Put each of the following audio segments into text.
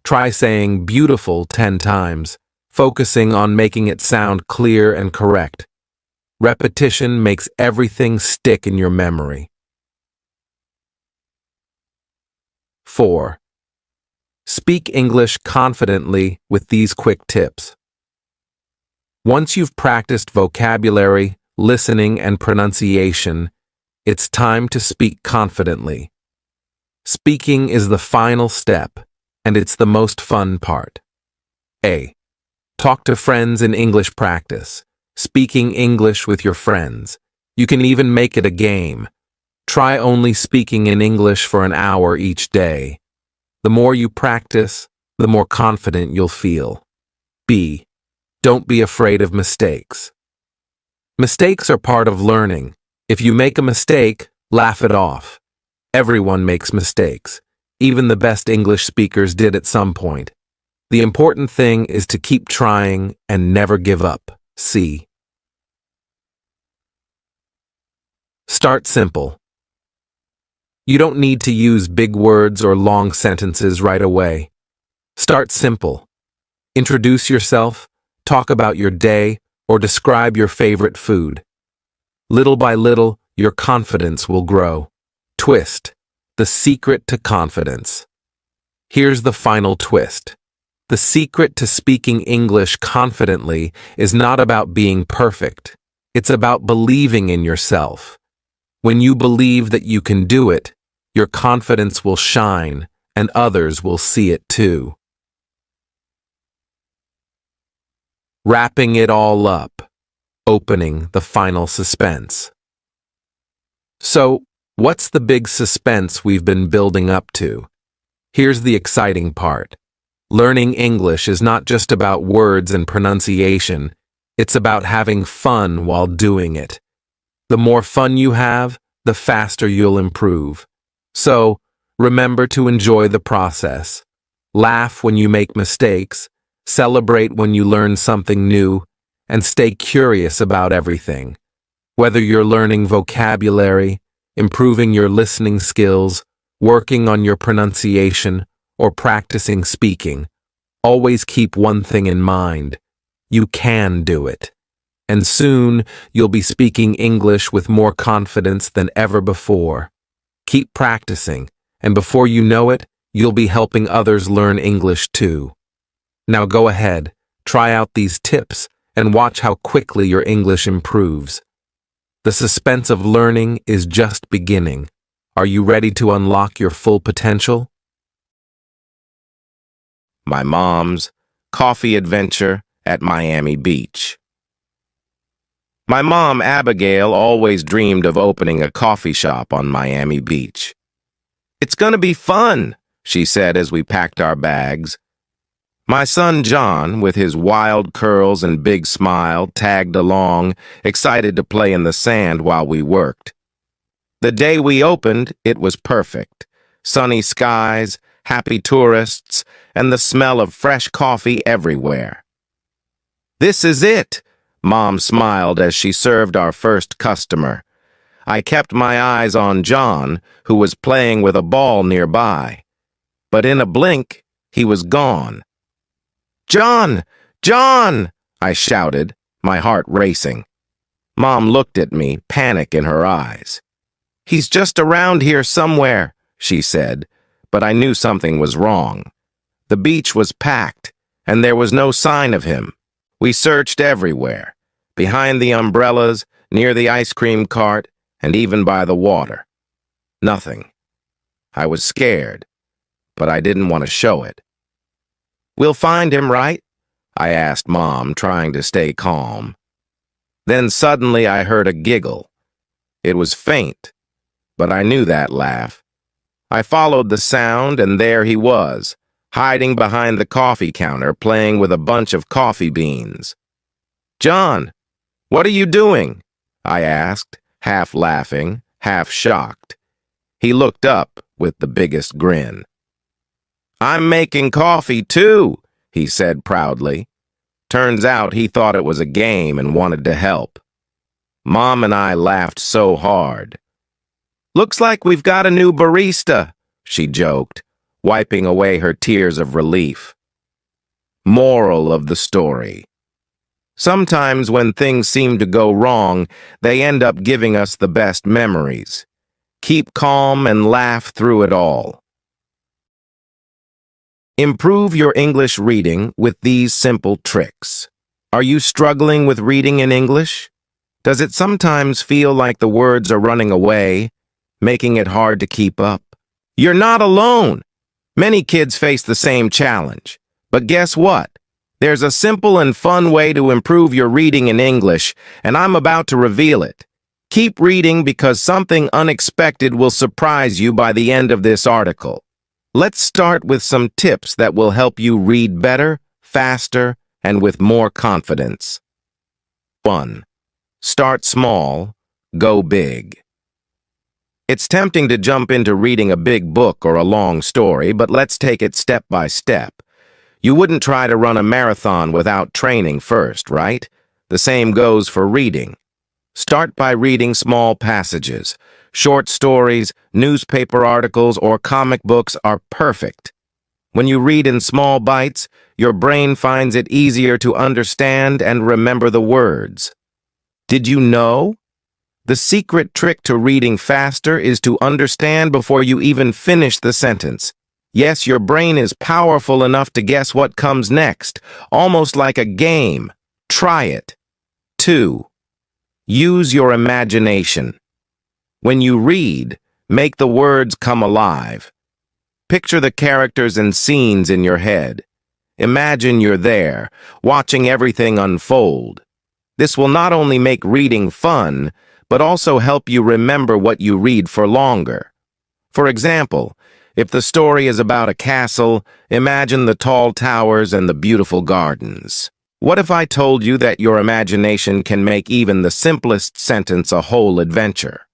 Try saying beautiful 10 times, focusing on making it sound clear and correct. Repetition makes everything stick in your memory. 4. Speak English confidently with these quick tips. Once you've practiced vocabulary, listening, and pronunciation, it's time to speak confidently. Speaking is the final step, and it's the most fun part. A. Talk to friends in English practice. Speaking English with your friends. You can even make it a game. Try only speaking in English for an hour each day. The more you practice, the more confident you'll feel. B. Don't be afraid of mistakes. Mistakes are part of learning. If you make a mistake, laugh it off. Everyone makes mistakes. Even the best English speakers did at some point. The important thing is to keep trying and never give up. C. Start simple. You don't need to use big words or long sentences right away. Start simple. Introduce yourself, talk about your day, or describe your favorite food. Little by little, your confidence will grow. Twist. The secret to confidence. Here's the final twist. The secret to speaking English confidently is not about being perfect. It's about believing in yourself. When you believe that you can do it, your confidence will shine, and others will see it too. Wrapping it all up. Opening the final suspense. So, what's the big suspense we've been building up to? Here's the exciting part. Learning English is not just about words and pronunciation. It's about having fun while doing it. The more fun you have, the faster you'll improve. So, remember to enjoy the process. Laugh when you make mistakes, celebrate when you learn something new, and stay curious about everything. Whether you're learning vocabulary, improving your listening skills, working on your pronunciation, or practicing speaking, always keep one thing in mind. You can do it. And soon, you'll be speaking English with more confidence than ever before. Keep practicing, and before you know it, you'll be helping others learn English too. Now go ahead, try out these tips, and watch how quickly your English improves. The suspense of learning is just beginning. Are you ready to unlock your full potential? My mom's coffee adventure at Miami Beach. My mom, Abigail, always dreamed of opening a coffee shop on Miami Beach. "It's gonna be fun," she said as we packed our bags. My son John, with his wild curls and big smile, tagged along, excited to play in the sand while we worked. The day we opened, it was perfect. Sunny skies, happy tourists, and the smell of fresh coffee everywhere. "This is it," Mom smiled as she served our first customer. I kept my eyes on John, who was playing with a ball nearby. But in a blink, he was gone. "John! John!" I shouted, my heart racing. Mom looked at me, panic in her eyes. "He's just around here somewhere," she said, but I knew something was wrong. The beach was packed, and there was no sign of him. We searched everywhere, behind the umbrellas, near the ice cream cart, and even by the water. Nothing. I was scared, but I didn't want to show it. "We'll find him, right?" I asked Mom, trying to stay calm. Then suddenly I heard a giggle. It was faint, but I knew that laugh. I followed the sound, and there he was, hiding behind the coffee counter, playing with a bunch of coffee beans. "John, what are you doing?" I asked, half laughing, half shocked. He looked up with the biggest grin. "I'm making coffee, too," he said proudly. Turns out he thought it was a game and wanted to help. Mom and I laughed so hard. "Looks like we've got a new barista," she joked, wiping away her tears of relief. Moral of the story. Sometimes when things seem to go wrong, they end up giving us the best memories. Keep calm and laugh through it all. Improve your English reading with these simple tricks. Are you struggling with reading in English? Does it sometimes feel like the words are running away, making it hard to keep up? You're not alone. Many kids face the same challenge. But guess what? There's a simple and fun way to improve your reading in English, and I'm about to reveal it. Keep reading because something unexpected will surprise you by the end of this article. Let's start with some tips that will help you read better, faster, and with more confidence. 1. Start small, go big. It's tempting to jump into reading a big book or a long story, but let's take it step by step. You wouldn't try to run a marathon without training first, right? The same goes for reading. Start by reading small passages. Short stories, newspaper articles, or comic books are perfect. When you read in small bites, your brain finds it easier to understand and remember the words. Did you know? The secret trick to reading faster is to understand before you even finish the sentence. Yes, your brain is powerful enough to guess what comes next, almost like a game. Try it. 2. Use your imagination. When you read, make the words come alive. Picture the characters and scenes in your head. Imagine you're there, watching everything unfold. This will not only make reading fun, but also help you remember what you read for longer. For example, if the story is about a castle, imagine the tall towers and the beautiful gardens. What if I told you that your imagination can make even the simplest sentence a whole adventure?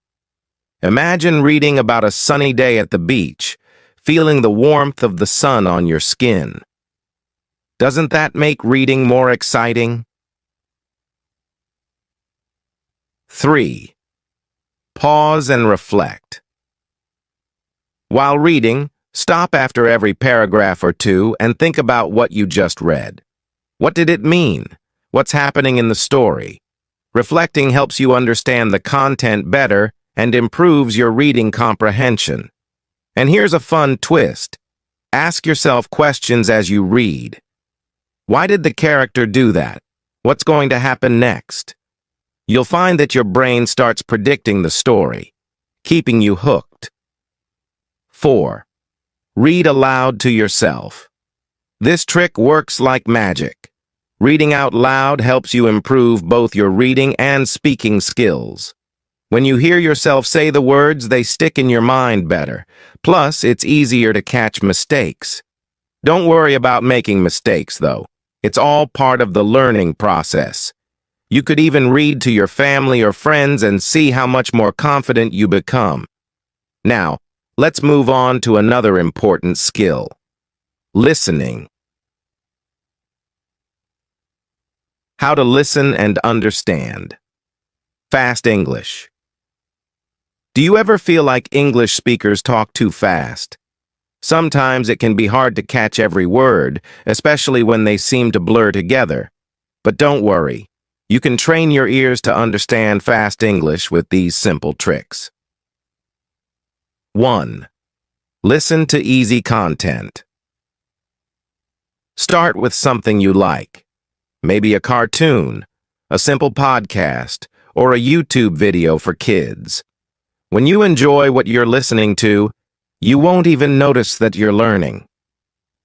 Imagine reading about a sunny day at the beach, feeling the warmth of the sun on your skin. Doesn't that make reading more exciting? 3. Pause and reflect. While reading, stop after every paragraph or two and think about what you just read. What did it mean? What's happening in the story? Reflecting helps you understand the content better and improves your reading comprehension. And here's a fun twist. Ask yourself questions as you read. Why did the character do that? What's going to happen next? You'll find that your brain starts predicting the story, keeping you hooked. 4. Read aloud to yourself. This trick works like magic. Reading out loud helps you improve both your reading and speaking skills. When you hear yourself say the words, they stick in your mind better. Plus, it's easier to catch mistakes. Don't worry about making mistakes, though. It's all part of the learning process. You could even read to your family or friends and see how much more confident you become. Now, let's move on to another important skill. Listening. How to listen and understand. Fast English. Do you ever feel like English speakers talk too fast? Sometimes it can be hard to catch every word, especially when they seem to blur together. But don't worry. You can train your ears to understand fast English with these simple tricks. 1. Listen to easy content. Start with something you like. Maybe a cartoon, a simple podcast, or a YouTube video for kids. When you enjoy what you're listening to, you won't even notice that you're learning.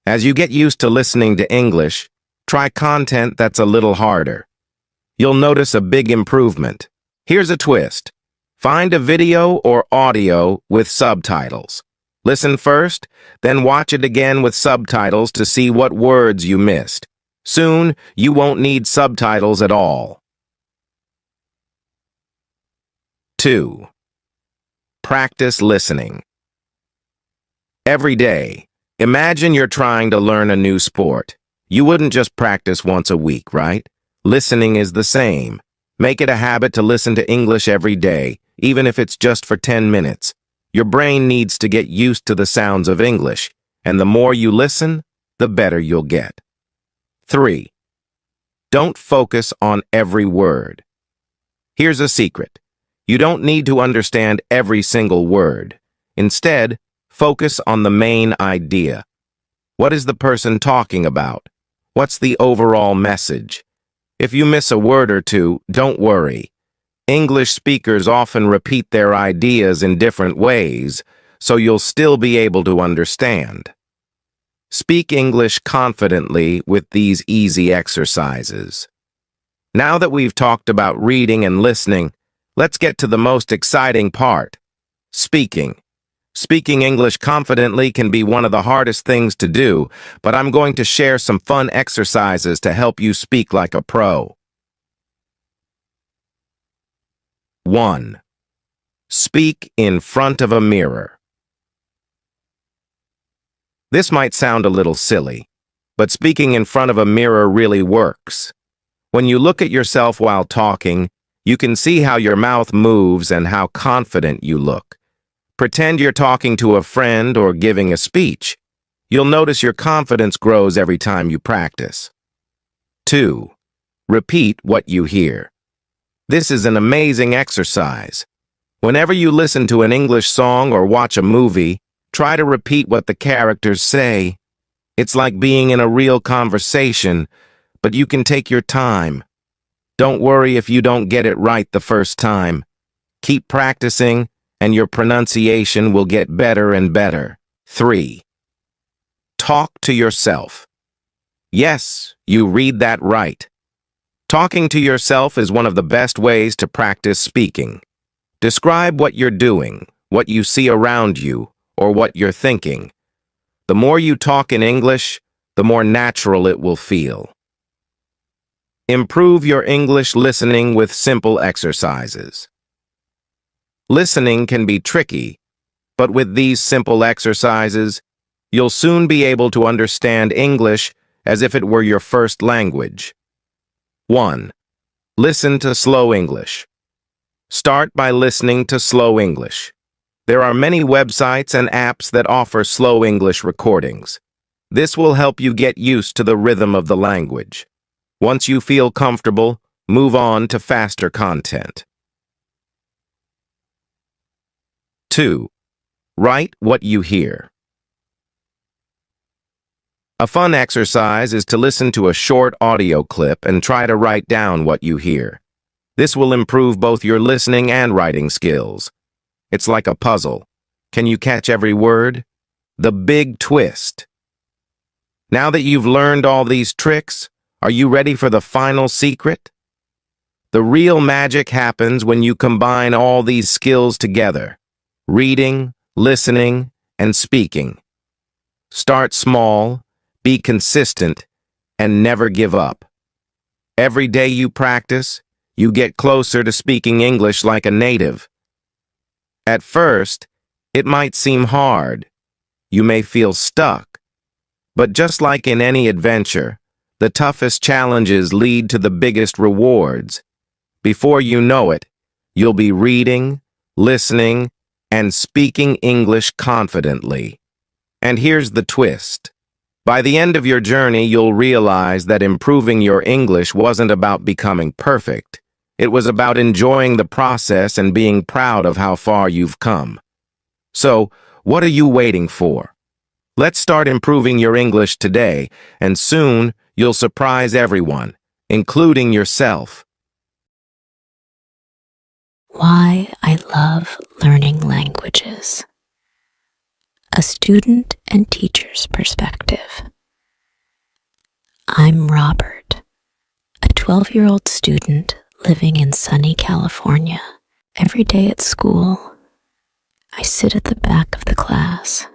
As you get used to listening to English, try content that's a little harder. You'll notice a big improvement. Here's a twist. Find a video or audio with subtitles. Listen first, then watch it again with subtitles to see what words you missed. Soon, you won't need subtitles at all. 2. Practice listening. Every day, imagine you're trying to learn a new sport. You wouldn't just practice once a week, right? Listening is the same. Make it a habit to listen to English every day, even if it's just for 10 minutes. Your brain needs to get used to the sounds of English, and the more you listen, the better you'll get. 3. Don't focus on every word. Here's a secret. You don't need to understand every single word. Instead, focus on the main idea. What is the person talking about? What's the overall message? If you miss a word or two, don't worry. English speakers often repeat their ideas in different ways, so you'll still be able to understand. Speak English confidently with these easy exercises. Now that we've talked about reading and listening, let's get to the most exciting part, speaking. Speaking English confidently can be one of the hardest things to do, but I'm going to share some fun exercises to help you speak like a pro. 1. Speak in front of a mirror. This might sound a little silly, but speaking in front of a mirror really works. When you look at yourself while talking, you can see how your mouth moves and how confident you look. Pretend you're talking to a friend or giving a speech. You'll notice your confidence grows every time you practice. 2. Repeat what you hear. This is an amazing exercise. Whenever you listen to an English song or watch a movie, try to repeat what the characters say. It's like being in a real conversation, but you can take your time. Don't worry if you don't get it right the first time. Keep practicing, and your pronunciation will get better and better. 3. Talk to yourself. Yes, you read that right. Talking to yourself is one of the best ways to practice speaking. Describe what you're doing, what you see around you, or what you're thinking. The more you talk in English, the more natural it will feel. Improve your English listening with simple exercises. Listening can be tricky, but with these simple exercises, you'll soon be able to understand English as if it were your first language. 1. Listen to slow English. Start by listening to slow English. There are many websites and apps that offer slow English recordings. This will help you get used to the rhythm of the language. Once you feel comfortable, move on to faster content. 2. Write what you hear. A fun exercise is to listen to a short audio clip and try to write down what you hear. This will improve both your listening and writing skills. It's like a puzzle. Can you catch every word? The big twist. Now that you've learned all these tricks, are you ready for the final secret? The real magic happens when you combine all these skills together: reading, listening, and speaking. Start small, be consistent, and never give up. Every day you practice, you get closer to speaking English like a native. At first, it might seem hard. You may feel stuck. But just like in any adventure, the toughest challenges lead to the biggest rewards. Before you know it, you'll be reading, listening, and speaking English confidently. And here's the twist. By the end of your journey, you'll realize that improving your English wasn't about becoming perfect. It was about enjoying the process and being proud of how far you've come. So, what are you waiting for? Let's start improving your English today, and soon you'll surprise everyone, including yourself. Why I love learning languages. A student and teacher's perspective. I'm Robert, a 12-year-old student living in sunny California. Every day at school, I sit at the back of the class,